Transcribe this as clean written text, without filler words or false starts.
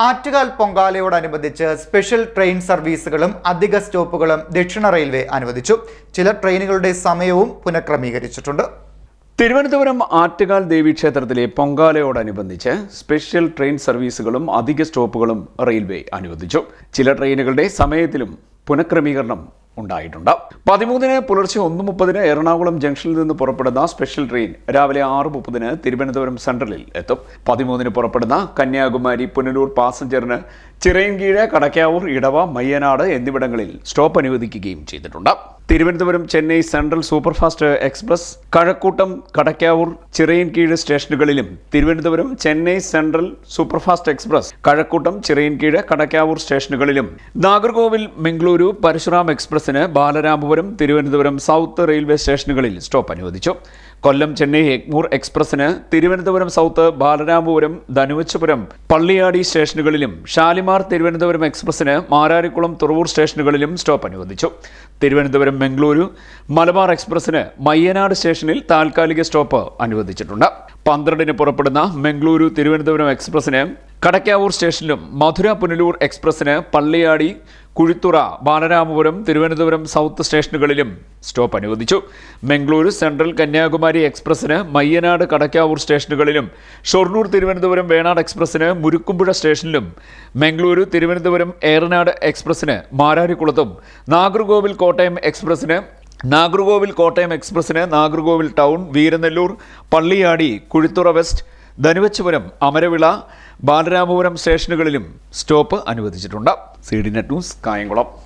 Attukal പൊങ്കാലയോടനുബന്ധിച്ച് special train സർവീസുകളും അധിക സ്റ്റോപ്പുകളും ദക്ഷിണ റെയിൽവേ അനുവദിച്ചു. ചില ട്രെയിനുകളുടെ സമയവും പുനഃക്രമീകരിച്ചിട്ടുണ്ട്. തിരുവനന്തപുരം ആറ്റുകാൽ ദേവീക്ഷേത്രത്തിലെ പൊങ്കാലയോടനുബന്ധിച്ച് സ്പെഷ്യൽ ട്രെയിൻ സർവീസുകളും അധിക സ്റ്റോപ്പുകളും റെയിൽവേ അനുവദിച്ചു. ചില ട്രെയിനുകളുടെ സമയത്തിലും പുനഃക്രമീകരണം ഉണ്ടായിട്ടുണ്ട്. 13-ന് പുലർച്ചെ 1:30 എറണാകുളം ജംഗ്ഷനിൽ നിന്ന് പുറപ്പെടുന്ന സ്പെഷ്യൽ ട്രെയിൻ രാവിലെ 6:30 തിരുവനന്തപുരം സെൻട്രലിൽ എത്തും. 13-ന് പുറപ്പെടുന്ന കന്യാകുമാരി പുനലൂർ പാസഞ്ചറിന് ചിറയൻകീഴ്, കടക്കാവൂർ, ഇടവ, മയ്യനാട് എന്നിവിടങ്ങളിൽ സ്റ്റോപ്പ് അനുവദിക്കുകയും ചെയ്തിട്ടുണ്ട്. Thiruvananthapuram Chennai central superfast express Kazhakkoottam, Kadakkavoor, Chirayinkeezhu സ്റ്റേഷനുകളിലും Thiruvananthapuram Chennai central superfast express Kazhakkoottam, Chirayinkeezhu, Kadakkavoor സ്റ്റേഷനുകളിലും നാഗർകോവിൽ, മംഗളൂരു, പരശുറാം എക്സ്പ്രസിന് ബാലരാമപുരം, തിരുവനന്തപുരം സൗത്ത് റെയിൽവേ സ്റ്റേഷനുകളിൽ സ്റ്റോപ്പ് അനുവദിച്ചു. കൊല്ലം, ചെന്നൈ എഗ്മൂർ എക്സ്പ്രസിന് തിരുവനന്തപുരം സൗത്ത്, ബാലരാമപുരം, ധനുവച്ചപുരം, പള്ളിയാടി സ്റ്റേഷനുകളിലും ഷാലിമാർ തിരുവനന്തപുരം എക്സ്പ്രസിന് മാരാരിക്കുളം, തുറവൂർ സ്റ്റേഷനുകളിലും സ്റ്റോപ്പ് അനുവദിച്ചു. തിരുവനന്തപുരം മംഗളൂരു മലബാർ എക്സ്പ്രസിന് മയ്യനാട് സ്റ്റേഷനിൽ താൽക്കാലിക സ്റ്റോപ്പ് അനുവദിച്ചിട്ടുണ്ട്. 12-ന് പുറപ്പെടുന്ന മംഗളൂരു തിരുവനന്തപുരം എക്സ്പ്രസിന് കടക്കാവൂർ സ്റ്റേഷനിലും മധുര പുനലൂർ എക്സ്പ്രസിന് പള്ളിയാടി, കുഴിത്തുറ, ബാലരാമപുരം, തിരുവനന്തപുരം സൗത്ത് സ്റ്റേഷനുകളിലും സ്റ്റോപ്പ് അനുവദിച്ചു. മംഗളൂരു സെൻട്രൽ കന്യാകുമാരി എക്സ്പ്രസിന് മയ്യനാട്, കടക്കാവൂർ സ്റ്റേഷനുകളിലും ഷൊർണൂർ തിരുവനന്തപുരം വേണാട് എക്സ്പ്രസിന് മുരുക്കുമ്പുഴ സ്റ്റേഷനിലും മംഗളൂരു തിരുവനന്തപുരം ഏറനാട് എക്സ്പ്രസിന് മാരാരിക്കുളത്തും നാഗർകോവിൽ കോട്ടയം എക്സ്പ്രസിന് നാഗർകോവിൽ ടൗൺ, വീരനെല്ലൂർ, പള്ളിയാടി, കുഴിത്തുറ വെസ്റ്റ്, ധനുവച്ചപുരം, അമരവിള, ബാലരാമപുരം സ്റ്റേഷനുകളിലും സ്റ്റോപ്പ് അനുവദിച്ചിട്ടുണ്ട്. CDNet news, Kayamkulam.